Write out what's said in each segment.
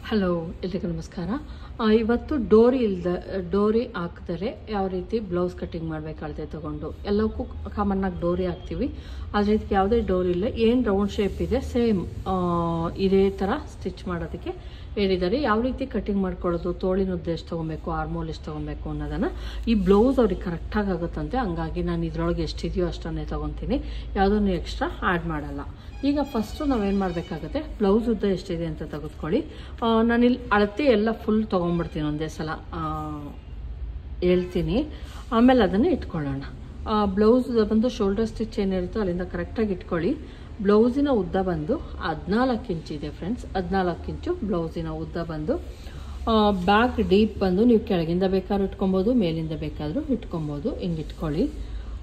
Hello, ಎಲ್ರಿಗೂ ನಮಸ್ಕಾರ. ಇವತ್ತು ಡೋರಿ ಹಾಕಿದರೆ ಯಾವ ರೀತಿ ಬ್ಲೌಸ್ ಕಟ್ಟಿಂಗ್ ಮಾಡಬೇಕಾಗುತ್ತೆ ತಗೊಂಡು ಎಲ್ಲಕ್ಕೂ ಕಾಮನ್ನಾಗಿ ಡೋರಿ ಹಾಕ್ತೀವಿ. ಆದರೆ ಇದಕ್ಕೆ ಯಾವುದೇ ಡೋರಿ ಇಲ್ಲ, ಏನು ರೌಂಡ್ ಶೇಪ್ ಇದೆ ಸೇಮ್ ಇದೇ ಥರ ಸ್ಟಿಚ್ ಮಾಡೋದಕ್ಕೆ ಹೇಳಿದ್ದಾರೆ. ಯಾವ ರೀತಿ ಕಟ್ಟಿಂಗ್ ಮಾಡ್ಕೊಳ್ಳೋದು, ತೋಳಿನ ಉದ್ದ ಎಷ್ಟು ತೊಗೊಬೇಕು, ಆರ್ಮೋಲ್ ಎಷ್ಟು ತೊಗೊಬೇಕು ಅನ್ನೋದನ್ನು ಈ ಬ್ಲೌಸ್ ಅವ್ರಿಗೆ ಕರೆಕ್ಟಾಗಿ ಆಗುತ್ತಂತೆ. ಹಂಗಾಗಿ ನಾನು ಇದರೊಳಗೆ ಎಷ್ಟಿದೆಯೋ ಅಷ್ಟನ್ನೇ ತೊಗೊತೀನಿ, ಯಾವುದನ್ನು ಎಕ್ಸ್ಟ್ರಾ ಆ್ಯಡ್ ಮಾಡಲ್ಲ. ಈಗ ಫಸ್ಟು ನಾವೇನು ಮಾಡಬೇಕಾಗುತ್ತೆ, ಬ್ಲೌಸ್ ಉದ್ದ ಎಷ್ಟಿದೆ ಅಂತ ತೆಗೆದುಕೊಳ್ಳಿ. ನಾನಿಲ್ಲಿ ಅಳತೆ ಎಲ್ಲ ಫುಲ್ ತೊಗೊಂಡ್ಬಿಡ್ತೀನಿ, ಒಂದೇ ಸಲ ಹೇಳ್ತೀನಿ, ಆಮೇಲೆ ಅದನ್ನು ಇಟ್ಕೊಳ್ಳೋಣ. ಬ್ಲೌಸ್ ಬಂದು ಶೋಲ್ಡರ್ ಸ್ಟಿಚ್ ಏನಿರುತ್ತೋ ಅಲ್ಲಿಂದ ಕರೆಕ್ಟಾಗಿ ಇಟ್ಕೊಳ್ಳಿ. ಬ್ಲೌಸಿನ ಉದ್ದ ಬಂದು 14 ಇಂಚಿದೆ ಫ್ರೆಂಡ್ಸ್, 14 ಇಂಚು ಬ್ಲೌಸಿನ ಉದ್ದ ಬಂದು. ಬ್ಯಾಕ್ ಡೀಪ್ ಬಂದು ನೀವು ಕೆಳಗಿಂದ ಬೇಕಾದ್ರೂ ಇಟ್ಕೊಬೋದು, ಮೇಲಿಂದ ಬೇಕಾದರೂ ಇಟ್ಕೊಬೋದು. ಹಿಂಗೆ ಇಟ್ಕೊಳ್ಳಿ.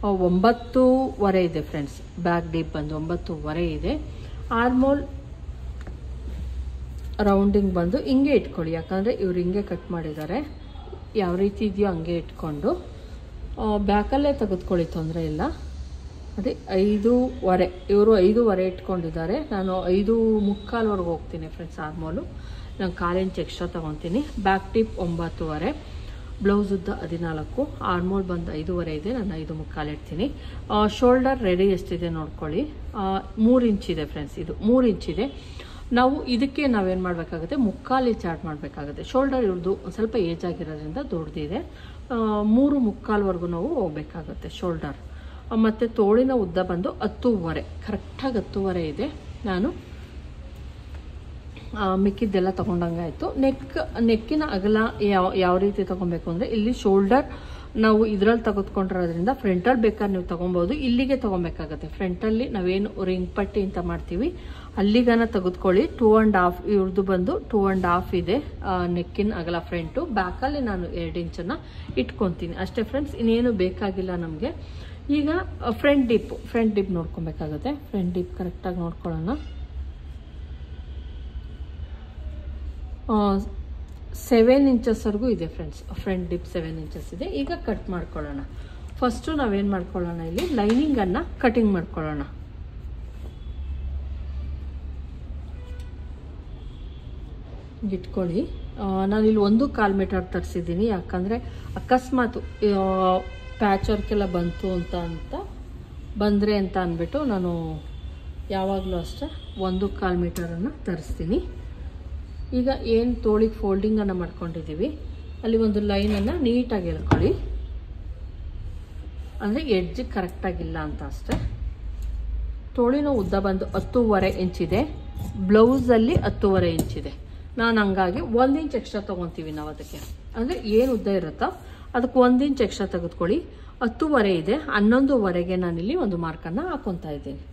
9.25 ಇದೆ ಫ್ರೆಂಡ್ಸ್, ಬ್ಯಾಕ್ ಡೀಪ್ ಬಂದು 9.25 ಇದೆ. ಆರ್ಮೋಲ್ ರೌಂಡಿಂಗ್ ಬಂದು ಹಿಂಗೆ ಇಟ್ಕೊಳ್ಳಿ, ಯಾಕಂದರೆ ಇವ್ರು ಹಿಂಗೆ ಕಟ್ ಮಾಡಿದ್ದಾರೆ. ಯಾವ ರೀತಿ ಇದೆಯೋ ಹಂಗೆ ಇಟ್ಕೊಂಡು ಬ್ಯಾಕಲ್ಲೇ ತೆಗೆದುಕೊಳ್ಳಿ, ತೊಂದರೆ ಇಲ್ಲ. ಅದೇ 5.25 ಇವರು 5.25 ಇಟ್ಕೊಂಡಿದ್ದಾರೆ. ನಾನು 5.75 ಹೋಗ್ತೀನಿ ಫ್ರೆಂಡ್ಸ್. ಆರ್ಮೋಲು ನಾನು 1/4 ಇಂಚ್ ಎಕ್ಸ್ಟ್ರಾ ತೊಗೊತೀನಿ. ಬ್ಯಾಕ್ ಟಿಪ್ 9.25, ಬ್ಲೌಸ್ ಉದ್ದ 14, ಆರ್ಮೋಲ್ ಬಂದು 5.25 ಇದೆ, ನಾನು 5.75 ಇಡ್ತೀನಿ. ಶೋಲ್ಡರ್ ರೆಡಿ ಎಷ್ಟಿದೆ ನೋಡ್ಕೊಳ್ಳಿ. 3 ಇಂಚಿದೆ ಫ್ರೆಂಡ್ಸ್, ಇದು 3 ಇಂಚಿದೆ. ನಾವು ಇದಕ್ಕೆ ನಾವೇನು ಮಾಡಬೇಕಾಗುತ್ತೆ, 3/4 ಇಂಚ್ ಆ್ಯಡ್ ಮಾಡಬೇಕಾಗುತ್ತೆ. ಶೋಲ್ಡರ್ ಇವ್ರದ್ದು ಒಂದು ಸ್ವಲ್ಪ ಏಜ್ ಆಗಿರೋದ್ರಿಂದ ದೊಡ್ಡದಿದೆ, 3.75 ನಾವು ಹೋಗಬೇಕಾಗುತ್ತೆ ಶೋಲ್ಡರ್. ಮತ್ತು ತೋಳಿನ ಉದ್ದ ಬಂದು 10.25, ಕರೆಕ್ಟಾಗಿ 10.25 ಇದೆ. ನಾನು ಮಿಕ್ಕಿದ್ದೆಲ್ಲ ತೊಗೊಂಡಂಗಾಯಿತು. ನೆಕ್ಕಿನ ಅಗಲ ಯಾವ ರೀತಿ ತೊಗೊಬೇಕು ಅಂದರೆ, ಇಲ್ಲಿ ಶೋಲ್ಡರ್ ನಾವು ಇದರಲ್ಲಿ ತೆಗೆದುಕೊಂಡಿರೋದ್ರಿಂದ ಫ್ರಂಟಲ್ಲಿ ಬೇಕಾದ್ರೆ ನೀವು ತೊಗೊಬೋದು, ಇಲ್ಲಿಗೆ ತೊಗೊಬೇಕಾಗತ್ತೆ. ಫ್ರಂಟಲ್ಲಿ ನಾವೇನು ರಿಂಗ್ ಪಟ್ಟಿ ಅಂತ ಮಾಡ್ತೀವಿ ಅಲ್ಲಿಗನ ತೆಗೆದುಕೊಳ್ಳಿ. 2.5 ಇವ್ರದ್ದು ಬಂದು 2.5 ಇದೆ ನೆಕ್ಕಿನ ಅಗಲ ಫ್ರಂಟು. ಬ್ಯಾಕಲ್ಲಿ ನಾನು 2 ಇಂಚನ್ನು ಇಟ್ಕೊತೀನಿ ಅಷ್ಟೇ ಫ್ರೆಂಡ್ಸ್, ಇನ್ನೇನು ಬೇಕಾಗಿಲ್ಲ ನಮಗೆ. ಈಗ ಫ್ರಂಟ್ ಡಿಪ್ ನೋಡ್ಕೊಬೇಕಾಗುತ್ತೆ. ಫ್ರಂಟ್ ಡಿಪ್ ಕರೆಕ್ಟಾಗಿ ನೋಡ್ಕೊಳ್ಳೋಣ. 7 ಇಂಚಸ್ವರೆಗೂ ಇದೆ ಫ್ರೆಂಡ್ಸ್, ಫ್ರಂಟ್ ಡಿಪ್ 7 ಇಂಚಸ್ ಇದೆ. ಈಗ ಕಟ್ ಮಾಡ್ಕೊಳ್ಳೋಣ. ಫಸ್ಟು ನಾವೇನು ಮಾಡ್ಕೊಳ್ಳೋಣ, ಇಲ್ಲಿ ಲೈನಿಂಗನ್ನು ಕಟಿಂಗ್ ಮಾಡ್ಕೊಳ್ಳೋಣ. ಇಟ್ಕೊಳ್ಳಿ. ನಾನಿಲ್ಲಿ 1/4 ಮೀಟರ್ ತರಿಸಿದ್ದೀನಿ, ಯಾಕಂದರೆ ಅಕಸ್ಮಾತ್ ಪ್ಯಾಚ್ ವರ್ಕೆಲ್ಲ ಬಂದರೆ ಅಂತ ಅಂದ್ಬಿಟ್ಟು ನಾನು ಯಾವಾಗಲೂ ಅಷ್ಟೇ 1/4 ಮೀಟರನ್ನು ತರಿಸ್ತೀನಿ. ಈಗ ಏನು ತೋಳಿಗೆ ಫೋಲ್ಡಿಂಗನ್ನು ಮಾಡ್ಕೊಂಡಿದ್ದೀವಿ ಅಲ್ಲಿ ಒಂದು ಲೈನನ್ನು ನೀಟಾಗಿ ಎಳ್ಕೊಳ್ಳಿ, ಅಂದರೆ ಎಡ್ಜ್ ಕರೆಕ್ಟಾಗಿಲ್ಲ ಅಂತ ಅಷ್ಟೇ. ತೋಳಿನ ಉದ್ದ ಬಂದು 10.25 ಇಂಚಿದೆ, ಬ್ಲೌಸಲ್ಲಿ 10.25 ಇಂಚಿದೆ. ನಾನು ಹಂಗಾಗಿ 1 ಇಂಚ್ ಎಕ್ಸ್ಟ್ರಾ ತೊಗೊತೀವಿ ನಾವು ಅದಕ್ಕೆ, ಅಂದರೆ ಏನು ಉದ್ದ ಇರುತ್ತೋ ಅದಕ್ಕೆ 1 ಇಂಚ್ ಎಕ್ಸ್ಟ್ರಾ ತೆಗೆದುಕೊಳ್ಳಿ. 10.25 ಇದೆ, 11.25ಗೆ ನಾನಿಲ್ಲಿ ಒಂದು ಮಾರ್ಕನ್ನು ಹಾಕೊತಾ ಇದ್ದೀನಿ.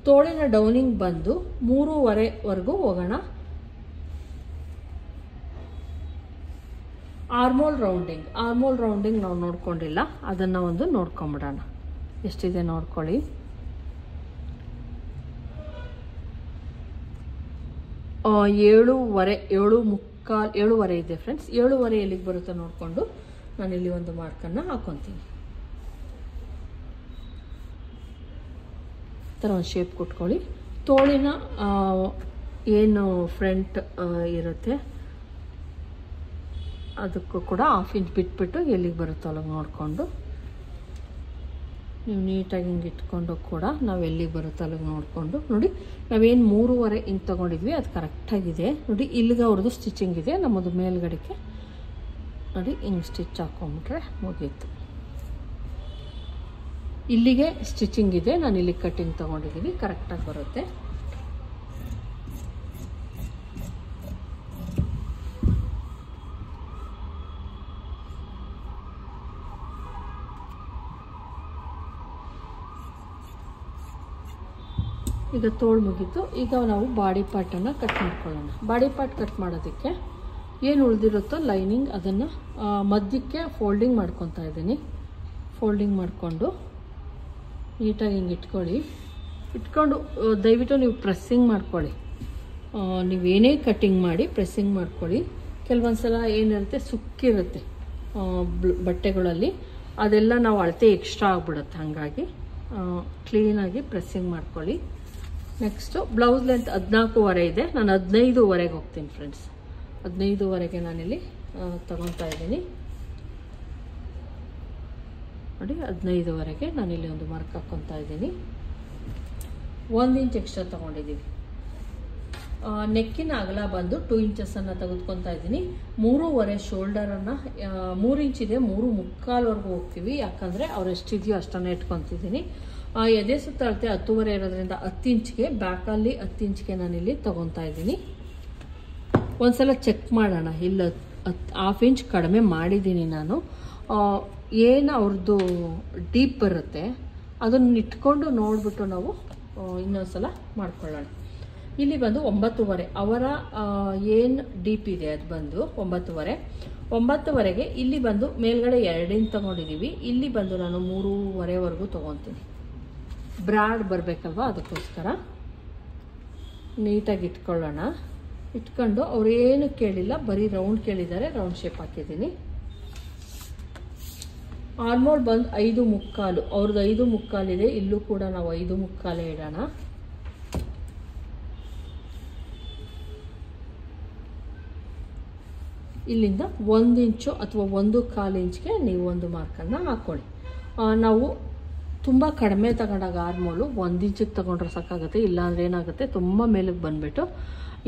ತೋಳಿನ ಡೌನಿಂಗ್ ಬಂದು 3.25ವರೆಗೂ ಹೋಗೋಣ. ಆರ್ಮೋಲ್ ರೌಂಡಿಂಗ್ ನಾವು ನೋಡ್ಕೊಂಡಿಲ್ಲ, ಅದನ್ನು ಒಂದು ನೋಡ್ಕೊಂಬಿಡೋಣ. ಎಷ್ಟಿದೆ ನೋಡ್ಕೊಳ್ಳಿ. 7.25 ಇದೆ ಫ್ರೆಂಡ್ಸ್. 7.25 ಎಲ್ಲಿಗೆ ಬರುತ್ತೆ ನೋಡಿಕೊಂಡು ನಾನಿಲ್ಲಿ ಒಂದು ಮಾರ್ಕನ್ನು ಹಾಕೊತೀನಿ. ಈ ಥರ ಒಂದು ಶೇಪ್ ಕೊಟ್ಕೊಳ್ಳಿ. ತೋಳಿನ ಏನು ಫ್ರಂಟ್ ಇರುತ್ತೆ ಅದಕ್ಕೂ ಕೂಡ 1/2 ಇಂಚ್ ಬಿಟ್ಬಿಟ್ಟು ಎಲ್ಲಿಗೆ ಬರುತ್ತೋ ಅಲ್ಲಿಗೆ ನೋಡಿಕೊಂಡು ನೀವು ನೀಟಾಗಿ ಹಿಂಗೆ ಇಟ್ಕೊಂಡು ಕೂಡ ನಾವು ಎಲ್ಲಿಗೆ ಬರುತ್ತೋ ಅಲ್ಲಿಗೆ ನೋಡಿಕೊಂಡು ನೋಡಿ. ನಾವೇನು 3.25 ಇಂಚ್ ತೊಗೊಂಡಿದ್ವಿ ಅದು ಕರೆಕ್ಟಾಗಿದೆ ನೋಡಿ. ಇಲ್ಲಿಗೆ ಅವ್ರದ್ದು ಸ್ಟಿಚಿಂಗ್ ಇದೆ, ನಮ್ಮದು ಮೇಲ್ಗಡೆಗೆ ನೋಡಿ ಹಿಂಗೆ ಸ್ಟಿಚ್ ಹಾಕೊಂಡ್ಬಿಟ್ರೆ ಮುಗೀತು. ಇಲ್ಲಿಗೆ ಸ್ಟಿಚಿಂಗ್ ಇದೆ, ನಾನು ಇಲ್ಲಿ ಕಟ್ಟಿಂಗ್ ತೊಗೊಂಡಿದ್ದೀನಿ, ಕರೆಕ್ಟಾಗಿ ಬರುತ್ತೆ. ಈಗ ತೋಳು ಮುಗಿತು. ಈಗ ನಾವು ಬಾಡಿ ಪಾರ್ಟನ್ನು ಕಟ್ ಮಾಡ್ಕೊಳ್ಳೋಣ. ಬಾಡಿ ಪಾರ್ಟ್ ಕಟ್ ಮಾಡೋದಕ್ಕೆ ಏನು ಉಳಿದಿರುತ್ತೋ ಲೈನಿಂಗ್ ಅದನ್ನು ಮಧ್ಯಕ್ಕೆ ಫೋಲ್ಡಿಂಗ್ ಮಾಡ್ಕೊತಾ ಇದ್ದೀನಿ. ಫೋಲ್ಡಿಂಗ್ ಮಾಡಿಕೊಂಡು ನೀಟಾಗಿ ಹಿಂಗೆ ಇಟ್ಕೊಂಡು ದಯವಿಟ್ಟು ನೀವು ಪ್ರೆಸ್ಸಿಂಗ್ ಮಾಡ್ಕೊಳ್ಳಿ. ನೀವೇನೇ ಕಟ್ಟಿಂಗ್ ಮಾಡಿ ಪ್ರೆಸ್ಸಿಂಗ್ ಮಾಡ್ಕೊಳ್ಳಿ. ಕೆಲವೊಂದು ಸಲ ಏನಿರುತ್ತೆ ಸುಕ್ಕಿರುತ್ತೆ ಬಟ್ಟೆಗಳಲ್ಲಿ, ಅದೆಲ್ಲ ನಾವು ಅಳತೆ ಎಕ್ಸ್ಟ್ರಾ ಆಗಿಬಿಡುತ್ತೆ. ಹಾಗಾಗಿ ಕ್ಲೀನಾಗಿ ಪ್ರೆಸ್ಸಿಂಗ್ ಮಾಡ್ಕೊಳ್ಳಿ. ನೆಕ್ಸ್ಟು ಬ್ಲೌಸ್ ಲೆಂತ್ 14.5 ಇದೆ, ನಾನು 15.5ಗೆ ಹೋಗ್ತೀನಿ ಫ್ರೆಂಡ್ಸ್. 15.5ಗೆ ನಾನಿಲ್ಲಿ ತಗೊತಾ ಇದ್ದೀನಿ ನೋಡಿ. 15.5ಗೆ ನಾನಿಲ್ಲಿ ಒಂದು ಮಾರ್ಕ್ ಹಾಕ್ಕೊತಾ ಇದ್ದೀನಿ. 1 ಇಂಚ್ ಎಕ್ಸ್ಟ್ರಾ ತೊಗೊಂಡಿದ್ದೀವಿ. ನೆಕ್ಕಿನ ಅಗಲ ಬಂದು 2 ಇಂಚಸ್ಸನ್ನು ತೆಗೆದುಕೊತಾ ಇದ್ದೀನಿ. 3.5 ಶೋಲ್ಡರನ್ನು 3 ಇಂಚ್ ಇದೆ, 3.25ವರೆಗೂ ಹೋಗ್ತೀವಿ. ಯಾಕಂದರೆ ಅವ್ರು ಎಷ್ಟಿದೆಯೋ ಅಷ್ಟನ್ನು ಇಟ್ಕೊತಿದ್ದೀನಿ. ಎದೆ ಸುತ್ತಳತೆ 10.5 ಇರೋದ್ರಿಂದ 10 ಇಂಚ್ಗೆ, ಬ್ಯಾಕಲ್ಲಿ 10 ಇಂಚ್ಗೆ ನಾನಿಲ್ಲಿ ತೊಗೊತಾ ಇದ್ದೀನಿ. ಒಂದ್ಸಲ ಚೆಕ್ ಮಾಡೋಣ. ಇಲ್ಲ 1/2 ಇಂಚ್ ಕಡಿಮೆ ಮಾಡಿದ್ದೀನಿ ನಾನು. ಏನು ಅವ್ರದ್ದು ಡೀಪ್ ಬರುತ್ತೆ ಅದನ್ನು ಇಟ್ಕೊಂಡು ನೋಡಿಬಿಟ್ಟು ನಾವು ಇನ್ನೊಂದ್ಸಲ ಮಾಡ್ಕೊಳ್ಳೋಣ. ಇಲ್ಲಿ ಬಂದು 9.5 ಅವರ ಏನು ಡೀಪ್ ಇದೆ ಅದು ಬಂದು 9.5ಗೆ ಇಲ್ಲಿ ಬಂದು ಮೇಲ್ಗಡೆ 2 ಇಂಚ್ ತೊಗೊಂಡಿದ್ದೀವಿ. ಇಲ್ಲಿ ಬಂದು ನಾನು 3.5ವರೆಗೂ ತೊಗೊತೀನಿ. ಬ್ರಾಡ್ ಬರಬೇಕಲ್ವ, ಅದಕ್ಕೋಸ್ಕರ ನೀಟಾಗಿ ಇಟ್ಕೊಳ್ಳೋಣ. ಇಟ್ಕೊಂಡು ಅವ್ರೇನು ಕೇಳಿಲ್ಲ, ಬರೀ ರೌಂಡ್ ಕೇಳಿದ್ದಾರೆ, ರೌಂಡ್ ಶೇಪ್ ಹಾಕಿದ್ದೀನಿ. ಆರ್ಮೋಲ್ ಬಂದು 5.25, ಅವ್ರದ್ದು 5.25 ಇದೆ. ಇಲ್ಲೂ ಕೂಡ ನಾವು 5.25 ಇಡೋಣ. ಇಲ್ಲಿಂದ 1 ಇಂಚು ಅಥವಾ 1.25 ಇಂಚ್ಗೆ ನೀವು ಒಂದು ಮಾರ್ಕನ್ನು ಹಾಕ್ಕೊಳ್ಳಿ. ನಾವು ತುಂಬ ಕಡಿಮೆ ತಗೊಂಡಾಗ ಆರ್ಮೋಲು 1 ಇಂಚಿಗೆ ತಗೊಂಡ್ರೆ ಸಾಕಾಗುತ್ತೆ. ಇಲ್ಲಾಂದ್ರೆ ಏನಾಗುತ್ತೆ, ತುಂಬ ಮೇಲಕ್ಕೆ ಬಂದುಬಿಟ್ಟು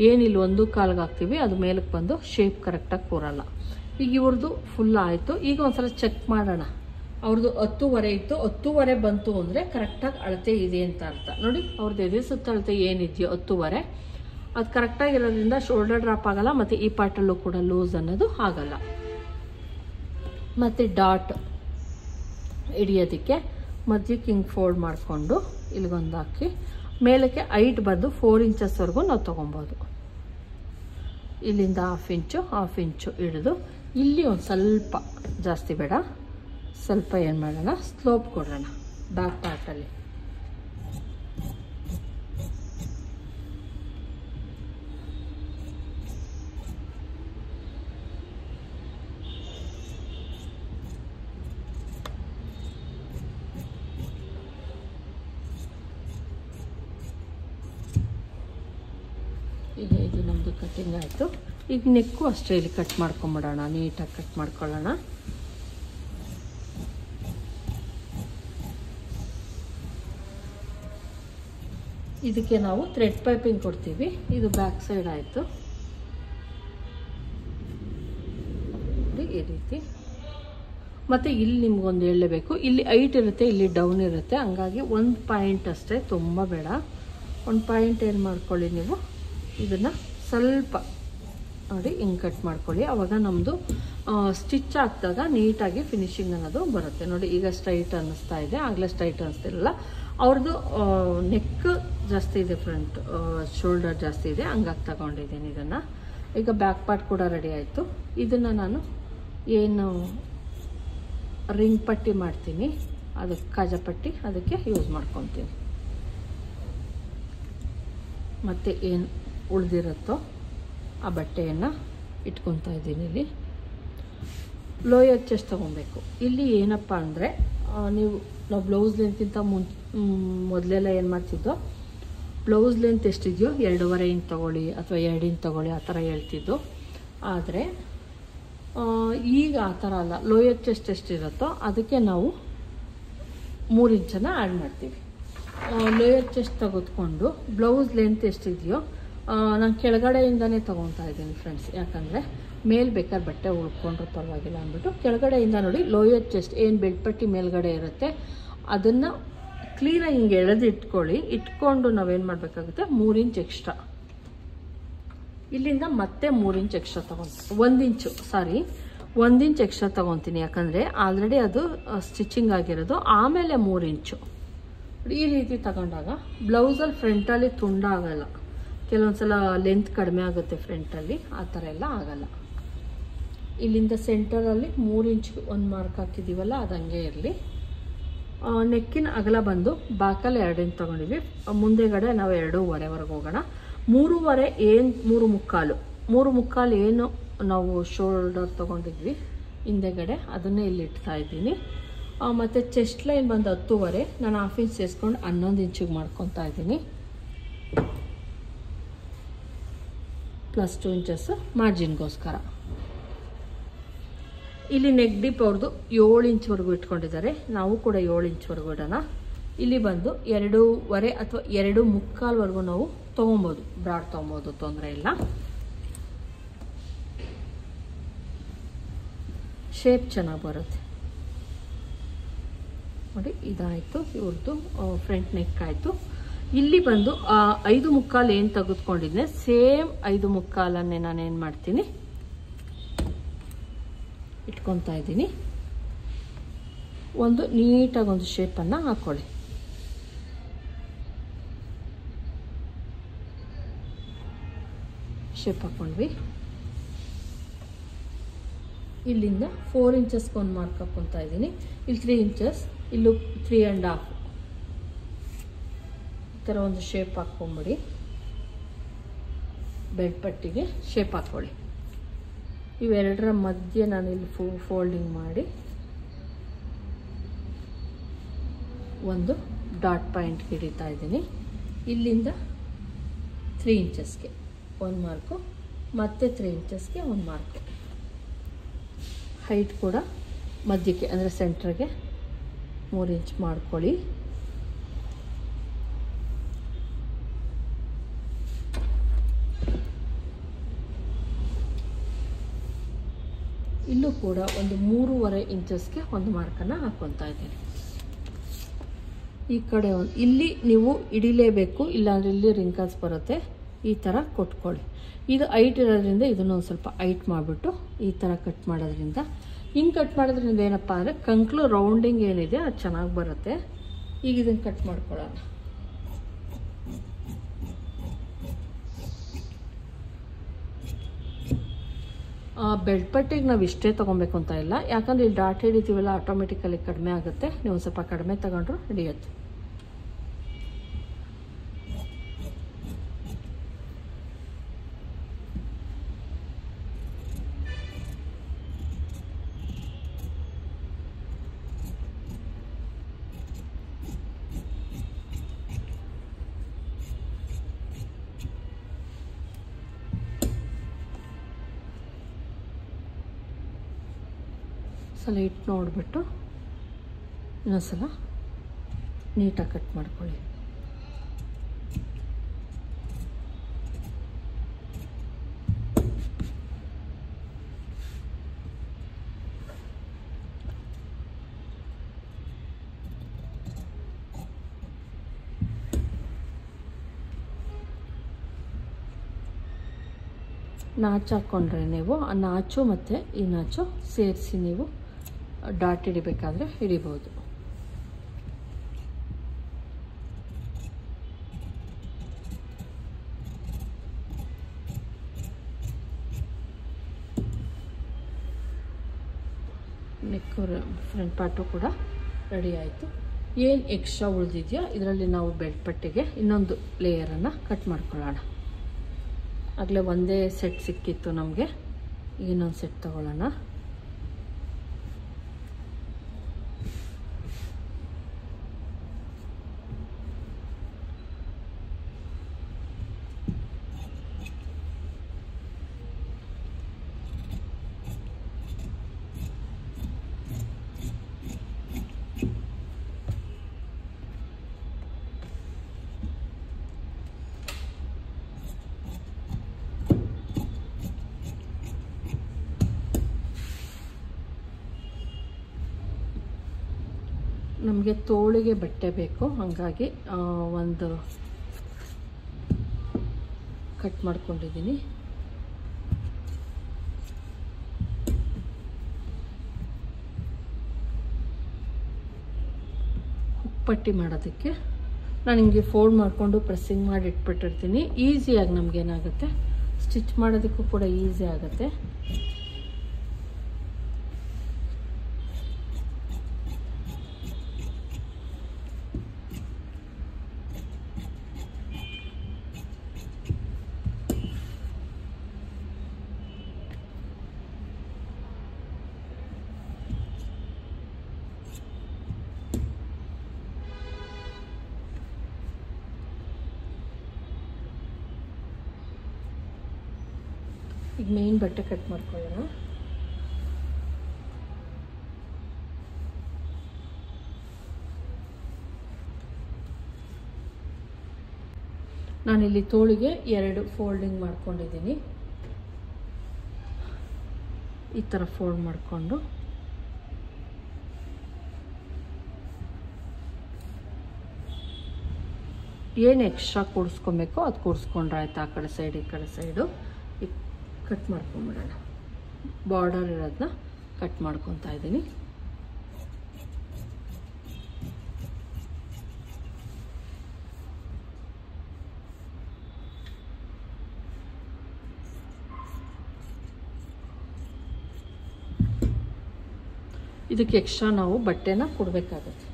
ಏನಿಲ್ಲ 1.25ಗೆ ಹಾಕ್ತೀವಿ, ಅದು ಮೇಲಕ್ಕೆ ಬಂದು ಶೇಪ್ ಕರೆಕ್ಟಾಗಿ ಕೂರಲ್ಲ. ಈಗ ಇವ್ರದ್ದು ಫುಲ್ ಆಯಿತು. ಈಗ ಒಂದ್ಸಲ ಚೆಕ್ ಮಾಡೋಣ. ಅವ್ರದ್ದು 10.5 ಇತ್ತು, 10.5 ಬಂತು ಅಂದರೆ ಕರೆಕ್ಟಾಗಿ ಅಳತೆ ಇದೆ ಅಂತ ಅರ್ಥ. ನೋಡಿ ಅವ್ರದ್ದು ಎದೆ ಸುತ್ತಳತೆ ಏನಿದೆಯೋ 10.5 ಅದು ಕರೆಕ್ಟಾಗಿರೋದ್ರಿಂದ ಶೋಲ್ಡರ್ ಡ್ರಾಪ್ ಆಗಲ್ಲ, ಮತ್ತು ಈ ಪಾರ್ಟಲ್ಲೂ ಕೂಡ ಲೂಸ್ ಅನ್ನೋದು ಆಗಲ್ಲ. ಮತ್ತು ಡಾಟ್ ಹಿಡಿಯೋದಕ್ಕೆ ಮಧ್ಯಕ್ಕೆ ಹಿಂಗೆ ಫೋಲ್ಡ್ ಮಾಡಿಕೊಂಡು ಇಲ್ಲಿಗೊಂದು ಹಾಕಿ ಮೇಲಕ್ಕೆ ಹೈಟ್ ಬಂದು 4 ಇಂಚಸ್ವರೆಗೂ ನಾವು ತೊಗೊಬೋದು. ಇಲ್ಲಿಂದ 1/2 ಇಂಚು ಹಿಡಿದು ಇಲ್ಲಿ ಒಂದು ಸ್ವಲ್ಪ ಜಾಸ್ತಿ ಬೇಡ, ಸ್ವಲ್ಪ ಏನು ಮಾಡೋಣ, ಸ್ಲೋಪ್ ಕೊಡೋಣ ಬ್ಯಾಕ್ ಪಾರ್ಟಲ್ಲಿ. ಈಗ ಇದು ನಮ್ಮದು ಕಟ್ಟಿಂಗ್ ಆಯಿತು. ಈಗ ನೆಕ್ಕು ಅಷ್ಟೇ ಇಲ್ಲಿ ಕಟ್ ಮಾಡ್ಕೊಂಬಿಡೋಣ, ನೀಟಾಗಿ ಕಟ್ ಮಾಡ್ಕೊಳ್ಳೋಣ. ಇದಕ್ಕೆ ನಾವು ಥ್ರೆಡ್ ಪೈಪಿಂಗ್ ಕೊಡ್ತೀವಿ. ಇದು ಬ್ಯಾಕ್ ಸೈಡ್ ಆಯಿತು. ಈ ರೀತಿ. ಮತ್ತು ಇಲ್ಲಿ ನಿಮ್ಗೊಂದು ಹೇಳಲೇಬೇಕು, ಇಲ್ಲಿ ಹೈಟ್ ಇರುತ್ತೆ, ಇಲ್ಲಿ ಡೌನ್ ಇರುತ್ತೆ. ಹಂಗಾಗಿ 1 ಪಾಯಿಂಟ್ ಅಷ್ಟೇ, ತುಂಬ ಬೇಡ. 1 ಪಾಯಿಂಟ್ ಏನು ಮಾಡ್ಕೊಳ್ಳಿ ನೀವು, ಇದನ್ನು ಸ್ವಲ್ಪ ನೋಡಿ ಹಿಂಗೆ ಕಟ್ ಮಾಡ್ಕೊಳ್ಳಿ. ಆವಾಗ ನಮ್ಮದು ಸ್ಟಿಚ್ ಹಾಕಿದಾಗ ನೀಟಾಗಿ ಫಿನಿಶಿಂಗ್ ಅನ್ನೋದು ಬರುತ್ತೆ. ನೋಡಿ ಈಗ ಸ್ಟ್ರೈಟ್ ಅನ್ನಿಸ್ತಾ ಇದೆ, ಆಗಲೇ ಸ್ಟ್ರೈಟ್ ಅನ್ನಿಸ್ತಿರಲ್ಲ. ಅವ್ರದ್ದು ನೆಕ್ ಜಾಸ್ತಿ ಇದೆ, ಫ್ರಂಟ್ ಶೋಲ್ಡರ್ ಜಾಸ್ತಿ ಇದೆ, ಹಂಗಾಗಿ ತಗೊಂಡಿದ್ದೀನಿ ಇದನ್ನು. ಈಗ ಬ್ಯಾಕ್ ಪಾರ್ಟ್ ಕೂಡ ರೆಡಿ ಆಯಿತು. ಇದನ್ನು ನಾನು ಏನು ರಿಂಗ್ ಪಟ್ಟಿ ಮಾಡ್ತೀನಿ, ಅದಕ್ಕೆ ಕಾಜಾಪಟ್ಟಿ, ಅದಕ್ಕೆ ಯೂಸ್ ಮಾಡ್ಕೊತೀನಿ. ಮತ್ತು ಏನು ಉಳಿದಿರುತ್ತೋ ಆ ಬಟ್ಟೆಯನ್ನು ಇಟ್ಕೊತಾ ಇದ್ದೀನಿ. ಇಲ್ಲಿ ಲೋಯರ್ ಚೆಸ್ಟ್ ತೊಗೊಬೇಕು. ಇಲ್ಲಿ ಏನಪ್ಪ ಅಂದರೆ ನಾವು ಬ್ಲೌಸ್ ಲೆಂತ್ಗಿಂತ ಮೊದಲೆಲ್ಲ ಏನು ಮಾಡ್ತಿದ್ದೋ, ಬ್ಲೌಸ್ ಲೆಂತ್ ಎಷ್ಟಿದೆಯೋ 2.5 ಇಂಚ್ ತೊಗೊಳ್ಳಿ ಅಥವಾ 2 ಇಂಚ್ ತೊಗೊಳ್ಳಿ ಆ ಥರ ಹೇಳ್ತಿದ್ದು. ಆದರೆ ಈಗ ಆ ಥರ ಅಲ್ಲ. ಲೋಯರ್ ಚೆಸ್ಟ್ ಎಷ್ಟಿರುತ್ತೋ ಅದಕ್ಕೆ ನಾವು 3 ಇಂಚನ್ನು ಆ್ಯಡ್ ಮಾಡ್ತೀವಿ. ಲೋಯರ್ ಚೆಸ್ಟ್ ತೆಗೆದುಕೊಂಡು ಬ್ಲೌಸ್ ಲೆಂತ್ ಎಷ್ಟಿದೆಯೋ ನಾನು ಕೆಳಗಡೆಯಿಂದನೇ ತೊಗೊತಾ ಇದ್ದೀನಿ ಫ್ರೆಂಡ್ಸ್. ಯಾಕಂದರೆ ಮೇಲೆ ಬೇಕಾದ್ರೆ ಬಟ್ಟೆ ಉಳ್ಕೊಂಡ್ರೂ ಪರವಾಗಿಲ್ಲ ಅಂದ್ಬಿಟ್ಟು ಕೆಳಗಡೆಯಿಂದ ನೋಡಿ ಲೋಯರ್ ಚೆಸ್ಟ್ ಏನು ಬೆಲ್ಟ್ಪಟ್ಟಿ ಮೇಲ್ಗಡೆ ಇರುತ್ತೆ ಅದನ್ನು ಕ್ಲೀನಾಗಿ ಹಿಂಗೆ ಎಳೆದು ಇಟ್ಕೊಂಡು ನಾವೇನು ಮಾಡಬೇಕಾಗುತ್ತೆ, 3 ಇಂಚ್ ಎಕ್ಸ್ಟ್ರಾ ಇಲ್ಲಿಂದ ಮತ್ತೆ 3 ಇಂಚ್ ಎಕ್ಸ್ಟ್ರಾ ತೊಗೊತೀನಿ. 1 ಇಂಚ್ ಎಕ್ಸ್ಟ್ರಾ ತೊಗೊತೀನಿ. ಯಾಕಂದರೆ ಆಲ್ರೆಡಿ ಅದು ಸ್ಟಿಚಿಂಗ್ ಆಗಿರೋದು. ಆಮೇಲೆ 3 ಇಂಚು ಈ ರೀತಿ ತಗೊಂಡಾಗ ಬ್ಲೌಸಲ್ಲಿ ಫ್ರಂಟಲ್ಲಿ ತುಂಡಾಗಲ್ಲ. ಕೆಲವೊಂದು ಸಲ ಲೆಂತ್ ಕಡಿಮೆ ಆಗುತ್ತೆ ಫ್ರಂಟಲ್ಲಿ, ಆ ಥರ ಎಲ್ಲ ಆಗಲ್ಲ. ಇಲ್ಲಿಂದ ಸೆಂಟರಲ್ಲಿ 3 ಇಂಚ್ ಒಂದು ಮಾರ್ಕ್ ಹಾಕಿದ್ದೀವಲ್ಲ, ಅದು ಹಂಗೆ ಇರಲಿ. ನೆಕ್ಕಿನ ಅಗಲ ಬಂದು ಬ್ಯಾಕಲ್ಲಿ 2 ಇಂಚ್ ತೊಗೊಂಡಿದ್ವಿ. ಮುಂದೆಗಡೆ ನಾವು 2.25ವರೆಗೆ ಹೋಗೋಣ. 3.5 ಏನು 3.25 ಏನು ನಾವು ಶೋಲ್ಡರ್ ತೊಗೊಂಡಿದ್ವಿ ಹಿಂದೆಗಡೆ, ಅದನ್ನೇ ಇಲ್ಲಿ ಇಡ್ತಾ ಇದ್ದೀನಿ. ಮತ್ತು ಚೆಸ್ಟ್ ಲೈನ್ ಬಂದು 10.5, ನಾನು 1/2 ಇಂಚ್ ಸೇರಿಸ್ಕೊಂಡು 11 ಇಂಚಿಗೆ ಮಾಡ್ಕೊತಾ ಇದ್ದೀನಿ. ಪ್ಲಸ್ 2 ಇಂಚಸ್ ಮಾರ್ಜಿನ್ಗೋಸ್ಕರ. ಇಲ್ಲಿ ನೆಕ್ ಡೀಪ್ ಅವ್ರದ್ದು 7 ಇಂಚ್ವರೆಗೂ ಇಟ್ಕೊಂಡಿದ್ದಾರೆ. ನಾವು ಕೂಡ 7 ಇಂಚ್ವರೆಗೂ ಇಡೋಣ. ಇಲ್ಲಿ ಬಂದು 2.25 ಅಥವಾ 2.25ವರೆಗೂ ನಾವು ತೊಗೊಬೋದು, ಬ್ರಾಡ್ ತೊಗೊಬೋದು, ತೊಂದರೆ ಇಲ್ಲ. ಶೇಪ್ ಚೆನ್ನಾಗಿ ಬರುತ್ತೆ ನೋಡಿ. ಇದಾಯಿತು ಇವ್ರದ್ದು ಫ್ರಂಟ್ ನೆಕ್ ಆಯಿತು. ಇಲ್ಲಿ ಬಂದು 5.25 ಏನು ತೆಗೆದುಕೊಂಡಿದ್ದೆ ಸೇಮ್ 5.25 ನಾನೇನು ಮಾಡ್ತೀನಿ ಇಟ್ಕೊತಾ ಇದ್ದೀನಿ. ಒಂದು ನೀಟಾಗಿ ಒಂದು ಶೇಪನ್ನು ಹಾಕ್ಕೊಳ್ಳಿ. ಶೇಪ್ ಹಾಕ್ಕೊಂಡ್ವಿ. ಇಲ್ಲಿಂದ 4 ಇಂಚಸ್ಗೆ ಒಂದು ಮಾರ್ಕ್ ಹಾಕ್ಕೊತಾ ಇದ್ದೀನಿ. ಇಲ್ಲಿ 3 ಇಂಚಸ್, ಇಲ್ಲೂ 3.5 ಈ ಥರ ಒಂದು ಶೇಪ್ ಹಾಕ್ಕೊಂಬಿಡಿ. ಬೆಡ್ ಪಟ್ಟಿಗೆ ಶೇಪ್ ಹಾಕ್ಕೊಳ್ಳಿ. ಇವೆರಡರ ಮಧ್ಯೆ ನಾನು ಇಲ್ಲಿ ಫೋಲ್ಡಿಂಗ್ ಮಾಡಿ ಒಂದು ಡಾಟ್ ಪಾಯಿಂಟ್ ಹಿಡಿತಾ ಇದ್ದೀನಿ. ಇಲ್ಲಿಂದ 3 ಇಂಚಸ್ಗೆ ಒಂದು ಮಾರ್ಕು, ಮತ್ತೆ 3 ಇಂಚಸ್ಗೆ ಒಂದು ಮಾರ್ಕು. ಹೈಟ್ ಕೂಡ ಮಧ್ಯಕ್ಕೆ ಅಂದರೆ ಸೆಂಟ್ರಿಗೆ 3 ಇಂಚ್ ಮಾಡ್ಕೊಳ್ಳಿ. ಇಲ್ಲೂ ಕೂಡ ಒಂದು 3.25 ಇಂಚಸ್ಗೆ ಒಂದು ಮಾರ್ಕನ್ನು ಹಾಕ್ಕೊತಾ ಇದ್ದೀನಿ. ಈ ಕಡೆ ಒಂದು ಇಲ್ಲಿ ನೀವು ಹಿಡಿಲೇಬೇಕು, ಇಲ್ಲಾಂದರೆ ಇಲ್ಲಿ ರಿಂಕಲ್ಸ್ ಬರುತ್ತೆ. ಈ ಥರ ಕೊಟ್ಕೊಳ್ಳಿ. ಇದು ಹೈಟ್ ಇರೋದ್ರಿಂದ ಇದನ್ನು ಒಂದು ಸ್ವಲ್ಪ ಹೈಟ್ ಮಾಡಿಬಿಟ್ಟು ಈ ಥರ ಕಟ್ ಮಾಡೋದ್ರಿಂದ, ಹಿಂಗೆ ಕಟ್ ಮಾಡೋದ್ರಿಂದ ಏನಪ್ಪ ಅಂದರೆ ಕಂಕ್ಳು ರೌಂಡಿಂಗ್ ಏನಿದೆ ಅದು ಚೆನ್ನಾಗಿ ಬರುತ್ತೆ. ಈಗ ಇದನ್ನು ಕಟ್ ಮಾಡ್ಕೊಳ್ಳೋಣ. ಬೆಲ್ಟ್ ಪಟ್ಟಿಗೆ ನಾವು ಇಷ್ಟೇ ತೊಗೊಬೇಕು ಅಂತ ಇಲ್ಲ, ಯಾಕಂದರೆ ಇಲ್ಲಿ ಡಾಟ್ ಹಿಡಿತೀವಲ್ಲ ಆಟೋಮೆಟಿಕಲಿ ಕಡಿಮೆ ಆಗುತ್ತೆ. ನೀವು ಒಂದು ಸ್ವಲ್ಪ ಕಡಿಮೆ ತಗೊಂಡ್ರು ಹಿಡಿಯುತ್ತೆ. ಸಲ ಇಟ್ಟು ನೋಡಿಬಿಟ್ಟು ಇನ್ನೊಂದ್ಸಲ ನೀಟಾಗಿ ಕಟ್ ಮಾಡ್ಕೊಳ್ಳಿ. ನಾಚು ಹಾಕ್ಕೊಂಡ್ರೆ ನೀವು ಆ ನಾಚು ಮತ್ತು ಈ ನಾಚು ಸೇರಿಸಿ ನೀವು ಡಾಟ್ ಹಿಡಿಬೇಕಾದ್ರೆ ಹಿಡಿಬೋದು. ನೆಕ್ ಫ್ರಂಟ್ ಪಾರ್ಟು ಕೂಡ ರೆಡಿ ಆಯಿತು. ಏನು ಎಕ್ಸ್ಟ್ರಾ ಉಳಿದಿದೆಯೋ ಇದರಲ್ಲಿ ನಾವು ಬೆಲ್ಟ್ ಪಟ್ಟಿಗೆ ಇನ್ನೊಂದು ಲೇಯರನ್ನು ಕಟ್ ಮಾಡ್ಕೊಳ್ಳೋಣ. ಆಗಲೇ ಒಂದೇ ಸೆಟ್ ಸಿಕ್ಕಿತ್ತು ನಮಗೆ, ಇನ್ನೊಂದು ಸೆಟ್ ತಗೊಳ್ಳೋಣ. ನಮಗೆ ತೋಳಿಗೆ ಬಟ್ಟೆ ಬೇಕು, ಹಾಗಾಗಿ ಒಂದು ಕಟ್ ಮಾಡ್ಕೊಂಡಿದ್ದೀನಿ. ಪಟ್ಟಿ ಮಾಡೋದಕ್ಕೆ ನಾನು ಹಿಂಗೆ ಫೋಲ್ಡ್ ಮಾಡಿಕೊಂಡು ಪ್ರೆಸ್ಸಿಂಗ್ ಮಾಡಿ ಇಟ್ಬಿಟ್ಟಿರ್ತೀನಿ. ಈಸಿಯಾಗಿ ನಮಗೇನಾಗುತ್ತೆ ಸ್ಟಿಚ್ ಮಾಡೋದಕ್ಕೂ ಕೂಡ ಈಸಿ ಆಗುತ್ತೆ. ಈಗ ಮೇನ್ ಬಟ್ಟೆ ಕಟ್ ಮಾಡ್ಕೊಳ್ಳೋಣ. ನಾನಿಲ್ಲಿ ತೋಳಿಗೆ 2 ಫೋಲ್ಡಿಂಗ್ ಮಾಡ್ಕೊಂಡಿದ್ದೀನಿ. ಈ ಥರ ಫೋಲ್ಡ್ ಮಾಡಿಕೊಂಡು ಏನು ಎಕ್ಸ್ಟ್ರಾ ಕೂಡಿಸ್ಕೊಬೇಕೋ ಅದು ಕೂಡಿಸ್ಕೊಂಡ್ರೆ ಆಯ್ತು. ಆ ಕಡೆ ಸೈಡ್ ಈ ಕಡೆ ಸೈಡು ಈಗ ಕಟ್ ಮಾಡ್ಕೊಂಬಿಡೋಣ. ಬಾರ್ಡರ್ ಇರೋದನ್ನ ಕಟ್ ಮಾಡ್ಕೊತಾ ಇದ್ದೀನಿ. ಇದಕ್ಕೆ ಎಕ್ಸ್ಟ್ರಾ ನಾವು ಬಟ್ಟೆನ ಕೊಡಬೇಕಾಗತ್ತೆ.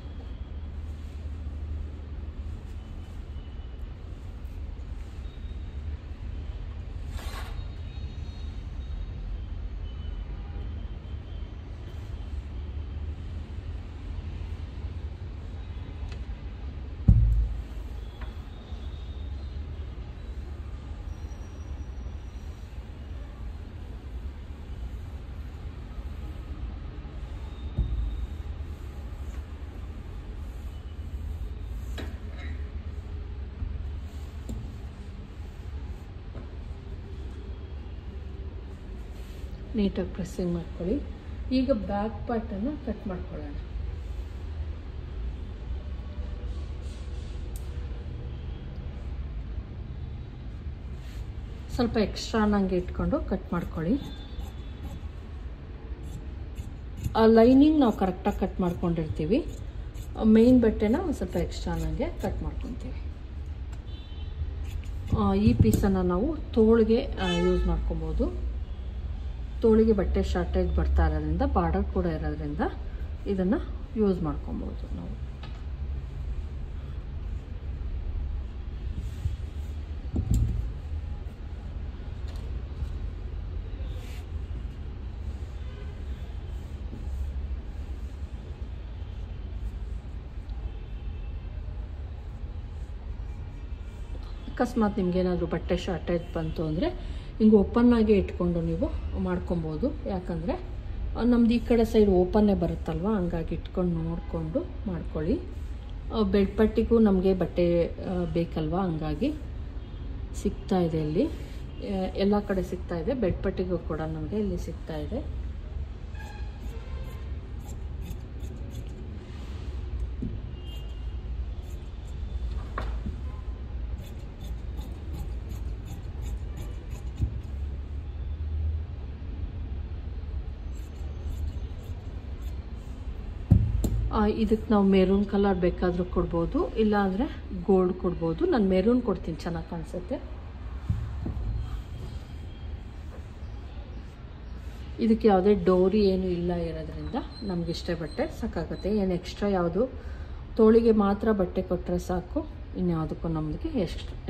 ನೀಟಾಗಿ ಪ್ರೆಸ್ಸಿಂಗ್ ಮಾಡ್ಕೊಳ್ಳಿ. ಈಗ ಬ್ಯಾಕ್ ಪಾರ್ಟನ್ನು ಕಟ್ ಮಾಡ್ಕೊಳ್ಳೋಣ. ಸ್ವಲ್ಪ ಎಕ್ಸ್ಟ್ರಾ ನಂಗೆ ಇಟ್ಕೊಂಡು ಕಟ್ ಮಾಡ್ಕೊಳ್ಳಿ. ಆ ಲೈನಿಂಗ್ ನಾವು ಕರೆಕ್ಟಾಗಿ ಕಟ್ ಮಾಡ್ಕೊಂಡಿರ್ತೀವಿ. ಮೇನ್ ಬಟ್ಟೆನ ಒಂದು ಸ್ವಲ್ಪ ಎಕ್ಸ್ಟ್ರಾ ನಂಗೆ ಕಟ್ ಮಾಡ್ಕೊತೀವಿ. ಈ ಪೀಸನ್ನು ನಾವು ತೋಳಿಗೆ ಯೂಸ್ ಮಾಡ್ಕೊಬೋದು. ತೋಳಿಗೆ ಬಟ್ಟೆ ಶಾರ್ಟೇಜ್ ಬರ್ತಾ ಇರೋದ್ರಿಂದ, ಬಾರ್ಡರ್ ಕೂಡ ಇರೋದ್ರಿಂದ ಇದನ್ನು ಯೂಸ್ ಮಾಡ್ಕೊಬೋದು ನಾವು. ಅಕಸ್ಮಾತ್ ನಿಮಗೇನಾದರೂ ಬಟ್ಟೆ ಶಾರ್ಟೇಜ್ ಬಂತು ಅಂದರೆ ಹಿಂಗೆ ಓಪನ್ನಾಗಿ ಇಟ್ಕೊಂಡು ನೀವು ಮಾಡ್ಕೊಬೋದು. ಯಾಕಂದರೆ ನಮ್ದು ಈ ಕಡೆ ಸೈಡ್ ಓಪನ್ನೇ ಬರುತ್ತಲ್ವ, ಹಂಗಾಗಿ ಇಟ್ಕೊಂಡು ನೋಡಿಕೊಂಡು ಮಾಡ್ಕೊಳ್ಳಿ. ಬೆಡ್ ಪಟ್ಟಿಗೂ ನಮಗೆ ಬಟ್ಟೆ ಬೇಕಲ್ವ, ಹಂಗಾಗಿ ಸಿಗ್ತಾಯಿದೆ. ಇಲ್ಲಿ ಎಲ್ಲ ಕಡೆ ಸಿಗ್ತಾಯಿದೆ. ಬೆಡ್ ಪಟ್ಟಿಗೂ ಕೂಡ ನಮಗೆ ಇಲ್ಲಿ ಸಿಗ್ತಾಯಿದೆ. ಇದಕ್ಕೆ ನಾವು ಮೆರೂನ್ ಕಲರ್ ಬೇಕಾದರೂ ಕೊಡ್ಬೋದು, ಇಲ್ಲಾಂದರೆ ಗೋಲ್ಡ್ ಕೊಡ್ಬೋದು. ನಾನು ಮೆರೂನ್ ಕೊಡ್ತೀನಿ, ಚೆನ್ನಾಗಿ ಕಾಣಿಸುತ್ತೆ. ಇದಕ್ಕೆ ಯಾವುದೇ ಡೋರಿ ಏನು ಇಲ್ಲ ಇರೋದ್ರಿಂದ ನಮ್ಗೆ ಇಷ್ಟೇ ಬಟ್ಟೆ ಸಾಕಾಗುತ್ತೆ. ಏನು ಎಕ್ಸ್ಟ್ರಾ ಯಾವುದು, ತೋಳಿಗೆ ಮಾತ್ರ ಬಟ್ಟೆ ಕೊಟ್ಟರೆ ಸಾಕು, ಇನ್ಯಾವುದಕ್ಕೂ ನಮಗೆ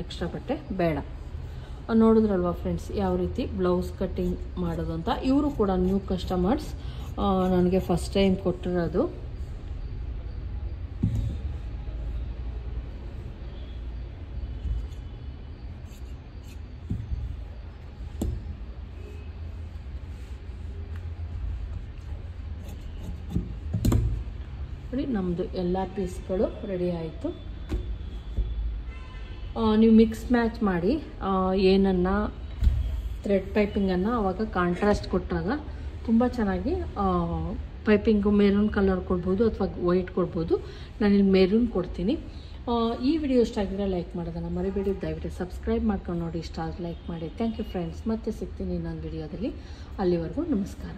ಎಕ್ಸ್ಟ್ರಾ ಬಟ್ಟೆ ಬೇಡ. ನೋಡಿದ್ರಲ್ವ ಫ್ರೆಂಡ್ಸ್ ಯಾವ ರೀತಿ ಬ್ಲೌಸ್ ಕಟ್ಟಿಂಗ್ ಮಾಡೋದು ಅಂತ. ಇವರು ಕೂಡ ನ್ಯೂ ಕಸ್ಟಮರ್ಸ್, ನನಗೆ ಫಸ್ಟ್ ಟೈಮ್ ಕೊಟ್ಟಿರೋದು. ನೋಡಿ, ನಮ್ಮದು ಎಲ್ಲ ಪೀಸ್ಗಳು ರೆಡಿ ಆಯಿತು. ನೀವು ಮಿಕ್ಸ್ ಮ್ಯಾಚ್ ಮಾಡಿ ಏನನ್ನು ಥ್ರೆಡ್ ಪೈಪಿಂಗನ್ನು ಆವಾಗ ಕಾಂಟ್ರಾಸ್ಟ್ ಕೊಟ್ಟಾಗ ತುಂಬ ಚೆನ್ನಾಗಿ ಪೈಪಿಂಗು ಮೆರೂನ್ ಕಲರ್ ಕೊಡ್ಬೋದು ಅಥವಾ ವೈಟ್ ಕೊಡ್ಬೋದು. ನಾನಿಲ್ಲಿ ಮೆರೂನ್ ಕೊಡ್ತೀನಿ. ಈ ವಿಡಿಯೋ ಇಷ್ಟ ಆಗಿದ್ರೆ ಲೈಕ್ ಮಾಡೋದನ್ನು ಮರಿಬೇಡಿ. ದಯವಿಟ್ಟು ಸಬ್ಸ್ಕ್ರೈಬ್ ಮಾಡ್ಕೊಂಡು ನೋಡಿ. ಇಷ್ಟ ಆಗಿ ಲೈಕ್ ಮಾಡಿ. Thank you friends. ಮತ್ತೆ ಸಿಗ್ತೀನಿ ಇನ್ನೊಂದು ವಿಡಿಯೋದಲ್ಲಿ. ಅಲ್ಲಿವರೆಗೂ ನಮಸ್ಕಾರ.